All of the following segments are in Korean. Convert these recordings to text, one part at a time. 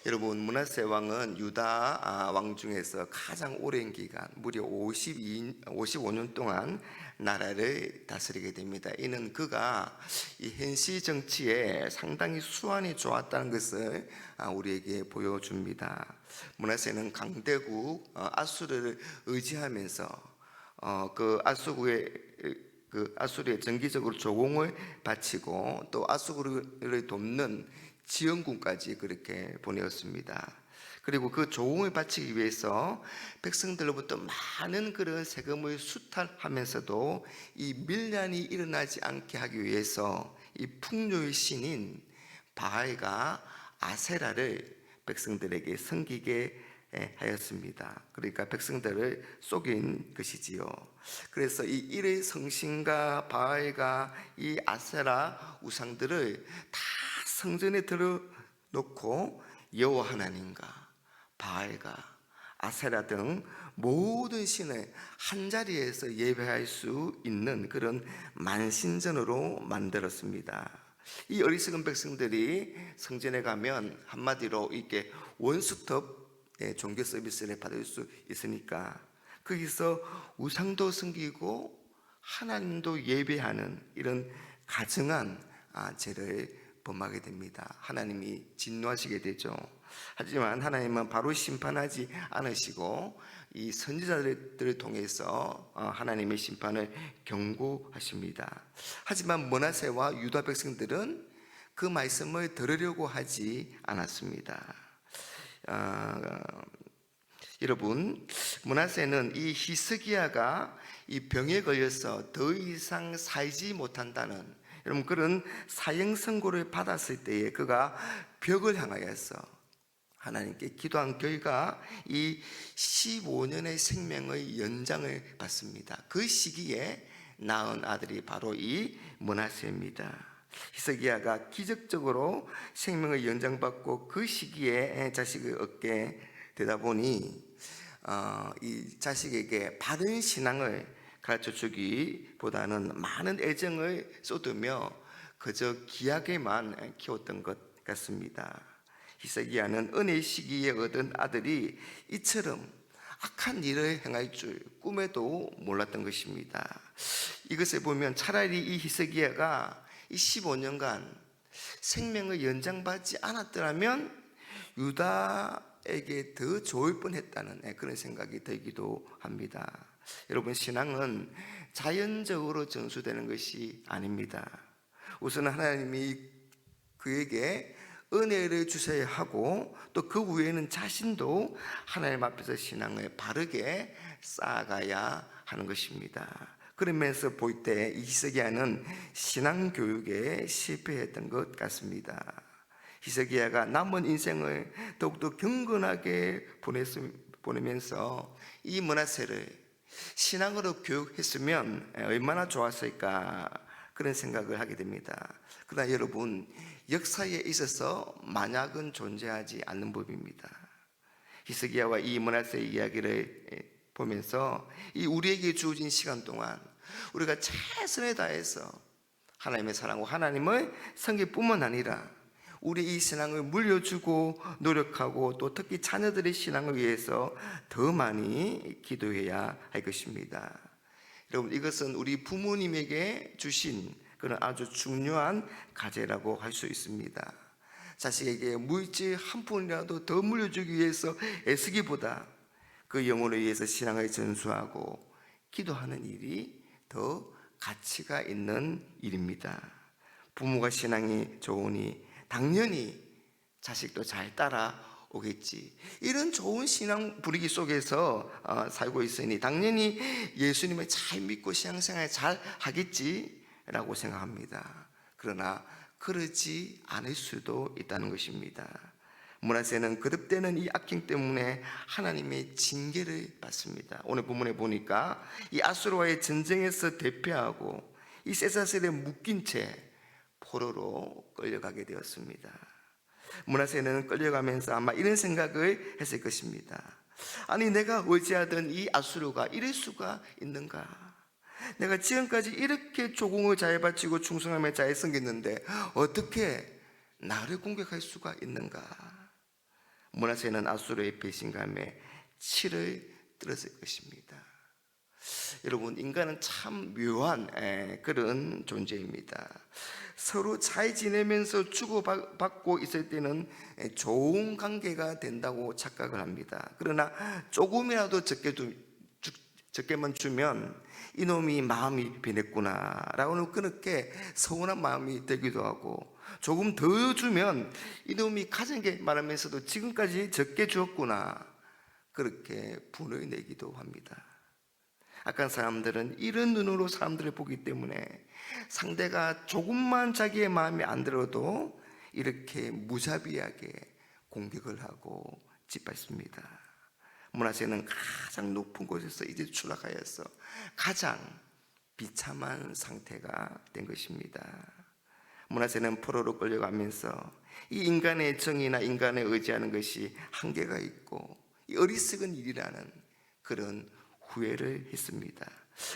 여러분, 므낫세 왕은 유다 왕 중에서 가장 오랜 기간, 무려 55년 동안 나라를 다스리게 됩니다. 이는 그가 이 현시 정치에 상당히 수완이 좋았다는 것을 우리에게 보여줍니다. 므낫세는 강대국 아수르를 의지하면서 아수르에 정기적으로 조공을 바치고 또 아수르를 돕는 지원군까지 그렇게 보내었습니다. 그리고 그 조공을 바치기 위해서 백성들로부터 많은 그런 세금을 수탈하면서도 이 밀란이 일어나지 않게 하기 위해서 이 풍요의 신인 바알과 아세라를 백성들에게 섬기게 하였습니다. 그러니까 백성들을 속인 것이지요. 그래서 이 일의 성신과 바알과 이 아세라 우상들을 다 성전에 들어놓고 여호와 하나님과 바알과 아세라 등 모든 신을 한자리에서 예배할 수 있는 그런 만신전으로 만들었습니다. 이 어리석은 백성들이 성전에 가면 한마디로 이렇게 원스톱 종교 서비스를 받을 수 있으니까 거기서 우상도 섬기고 하나님도 예배하는 이런 가증한 죄를 범하게 됩니다. 하나님이 진노하시게 되죠. 하지만 하나님은 바로 심판하지 않으시고 이 선지자들을 통해서 하나님의 심판을 경고하십니다. 하지만 므낫세와 유다 백성들은 그 말씀을 들으려고 하지 않았습니다. 여러분, 므낫세는 이 히스기야가 이 병에 걸려서 더 이상 살지 못한다는 여러분 그런 사형 선고를 받았을 때에 그가 벽을 향하여서 하나님께 기도한 결과 이 15년의 생명의 연장을 받습니다. 그 시기에 낳은 아들이 바로 이 므낫세입니다. 히스기야가 기적적으로 생명을 연장받고 그 시기에 자식을 얻게 되다 보니 이 자식에게 바른 신앙을 가르쳐 주기보다는 많은 애정을 쏟으며 그저 기하게만 키웠던 것 같습니다. 히스기야는 은혜의 시기에 얻은 아들이 이처럼 악한 일을 행할 줄 꿈에도 몰랐던 것입니다. 이것을 보면 차라리 이 히스기야가 이 15년간 생명을 연장받지 않았더라면 유다에게 더 좋을 뻔했다는 그런 생각이 들기도 합니다. 여러분, 신앙은 자연적으로 전수되는 것이 아닙니다. 우선 하나님이 그에게 은혜를 주셔야 하고 또 그 후에는 자신도 하나님 앞에서 신앙을 바르게 쌓아가야 하는 것입니다. 그러면서 볼 때 히스기야는 신앙 교육에 실패했던 것 같습니다. 히스기야가 남은 인생을 더욱더 경건하게 보내면서 이 므낫세를 신앙으로 교육했으면 얼마나 좋았을까 그런 생각을 하게 됩니다. 그러나 여러분, 역사에 있어서 만약은 존재하지 않는 법입니다. 히스기야와 이 므낫세의 이야기를 보면서 이 우리에게 주어진 시간 동안 우리가 최선을 다해서 하나님의 사랑과 하나님을 섬길 뿐만 아니라 우리 이 신앙을 물려주고 노력하고 또 특히 자녀들의 신앙을 위해서 더 많이 기도해야 할 것입니다. 여러분, 이것은 우리 부모님에게 주신 그런 아주 중요한 과제라고 할 수 있습니다. 자식에게 물질 한 푼이라도 더 물려주기 위해서 애쓰기보다 그 영혼을 위해서 신앙을 전수하고 기도하는 일이 더 가치가 있는 일입니다. 부모가 신앙이 좋으니 당연히 자식도 잘 따라오겠지. 이런 좋은 신앙 분위기 속에서 살고 있으니 당연히 예수님을 잘 믿고 신앙생활 잘 하겠지라고 생각합니다. 그러나 그러지 않을 수도 있다는 것입니다. 므낫세는 거듭되는 이 악행 때문에 하나님의 징계를 받습니다. 오늘 본문에 보니까 이 아수르와의 전쟁에서 대패하고 이 쇠사슬에 묶인 채 포로로 끌려가게 되었습니다. 므낫세는 끌려가면서 아마 이런 생각을 했을 것입니다. 아니, 내가 의지하던 이 아수르가 이럴 수가 있는가? 내가 지금까지 이렇게 조공을 잘 바치고 충성하며 잘 섬겼는데 어떻게 나를 공격할 수가 있는가? 므낫세는 아수르의 배신감에 치를 들었을 것입니다. 여러분, 인간은 참 묘한 그런 존재입니다. 서로 잘 지내면서 주고받고 있을 때는 좋은 관계가 된다고 착각을 합니다. 그러나 조금이라도 적게만 주면 이놈이 마음이 변했구나 라고는 그렇게 서운한 마음이 들기도 하고, 조금 더 주면 이놈이 가진 게 많으면서도 지금까지 적게 주었구나 그렇게 분을 내기도 합니다. 악한 사람들은 이런 눈으로 사람들을 보기 때문에 상대가 조금만 자기의 마음에 안 들어도 이렇게 무자비하게 공격을 하고 짓밟습니다. 므낫세는 가장 높은 곳에서 이제 추락하여서 가장 비참한 상태가 된 것입니다. 므낫세는 포로로 끌려가면서 이 인간의 정의나 인간에 의지하는 것이 한계가 있고 어리석은 일이라는 그런 후회를 했습니다.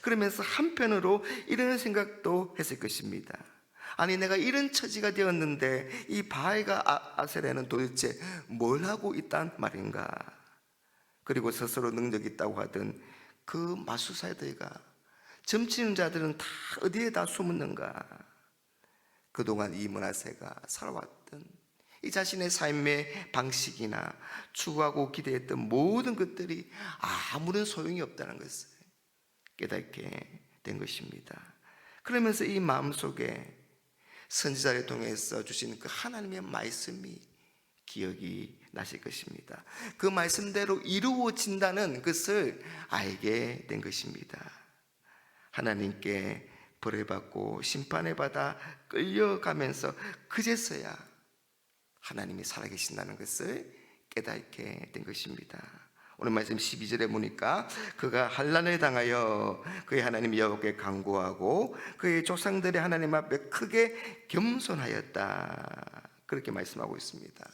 그러면서 한편으로 이런 생각도 했을 것입니다. 아니, 내가 이런 처지가 되었는데 이 바알과 아세라는 도대체 뭘 하고 있단 말인가? 그리고 스스로 능력 있다고 하던 그 마술사들과 점치는 자들은 다 어디에다 숨었는가? 그동안 이 므낫세가 살아왔던 이 자신의 삶의 방식이나 추구하고 기대했던 모든 것들이 아무런 소용이 없다는 것을 깨닫게 된 것입니다. 그러면서 이 마음속에 선지자를 통해서 주신 그 하나님의 말씀이 기억이 나실 것입니다. 그 말씀대로 이루어진다는 것을 알게 된 것입니다. 하나님께 벌을 받고 심판을 받아 끌려가면서 그제서야 하나님이 살아계신다는 것을 깨닫게 된 것입니다. 오늘 말씀 12절에 보니까 그가 환난을 당하여 그의 하나님 여호와께 간구하고 그의 조상들의 하나님 앞에 크게 겸손하였다, 그렇게 말씀하고 있습니다.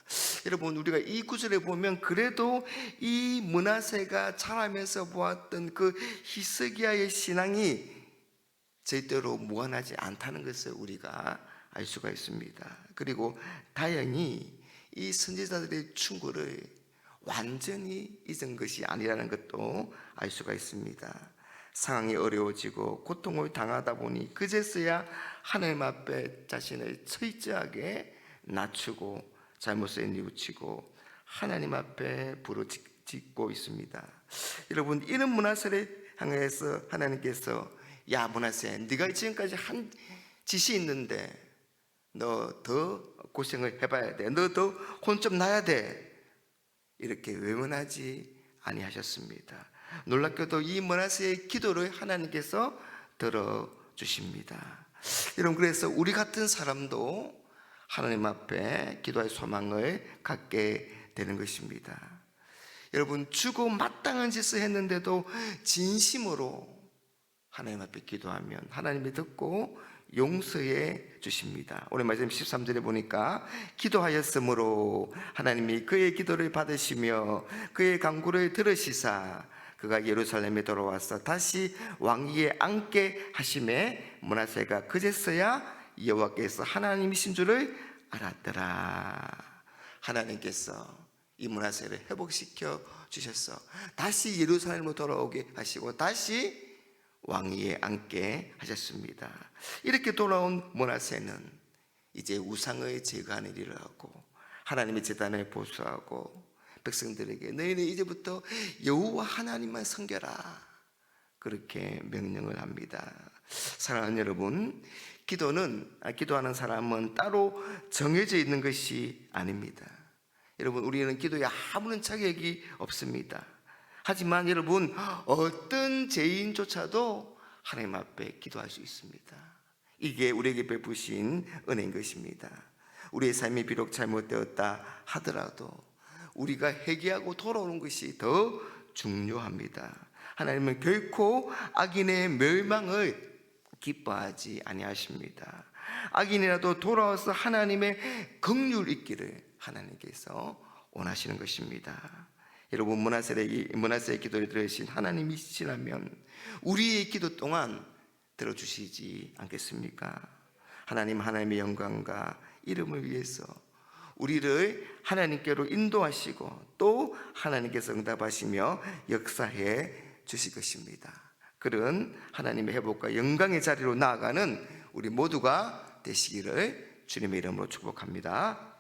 여러분, 우리가 이 구절에 보면 그래도 이 므낫세가 자라면서 보았던 그 히스기야의 신앙이 절대로 무한하지 않다는 것을 우리가 알 수가 있습니다. 그리고 다행히 이 선지자들의 충고를 완전히 잊은 것이 아니라는 것도 알 수가 있습니다. 상황이 어려워지고 고통을 당하다 보니 그제서야 하나님 앞에 자신을 철저하게 낮추고 잘못에 뉘우치고 하나님 앞에 부르짖고 있습니다. 여러분, 이런 므낫세를 향해서 하나님께서 야 므낫세, 네가 지금까지 한 짓이 있는데 너 더 고생을 해봐야 돼, 너 더 혼 좀 나야 돼, 이렇게 외면하지 아니하셨습니다. 놀랍게도 이 므낫세의 기도를 하나님께서 들어주십니다. 여러분, 그래서 우리 같은 사람도 하나님 앞에 기도할 소망을 갖게 되는 것입니다. 여러분, 주고 마땅한 짓을 했는데도 진심으로 하나님 앞에 기도하면 하나님이 듣고 용서해 주십니다. 오늘 말씀 13절에 보니까 기도하였으므로 하나님이 그의 기도를 받으시며 그의 간구를 들으시사 그가 예루살렘에 돌아와서 다시 왕위에 앉게 하심에 므낫세가 그제서야 여호와께서 하나님이신 줄을 알았더라. 하나님께서 이 므낫세를 회복시켜 주셔서 다시 예루살렘으로 돌아오게 하시고 다시 왕위에 앉게 하셨습니다. 이렇게 돌아온 므낫세는 이제 우상을 제거하는 일을 하고 하나님의 제단을 보수하고 백성들에게 너희는 이제부터 여호와 하나님만 섬겨라, 그렇게 명령을 합니다. 사랑하는 여러분, 기도하는 사람은 따로 정해져 있는 것이 아닙니다. 여러분, 우리는 기도에 아무런 자격이 없습니다. 하지만 여러분, 어떤 죄인조차도 하나님 앞에 기도할 수 있습니다. 이게 우리에게 베푸신 은혜인 것입니다. 우리의 삶이 비록 잘못되었다 하더라도 우리가 회개하고 돌아오는 것이 더 중요합니다. 하나님은 결코 악인의 멸망을 기뻐하지 아니하십니다. 악인이라도 돌아와서 하나님의 긍휼 있기를 하나님께서 원하시는 것입니다. 여러분, 므낫세의 기도를 들으신 하나님이시라면 우리의 기도 또한 들어주시지 않겠습니까? 하나님의 영광과 이름을 위해서 우리를 하나님께로 인도하시고 또 하나님께서 응답하시며 역사해 주실 것입니다. 그런 하나님의 회복과 영광의 자리로 나아가는 우리 모두가 되시기를 주님의 이름으로 축복합니다.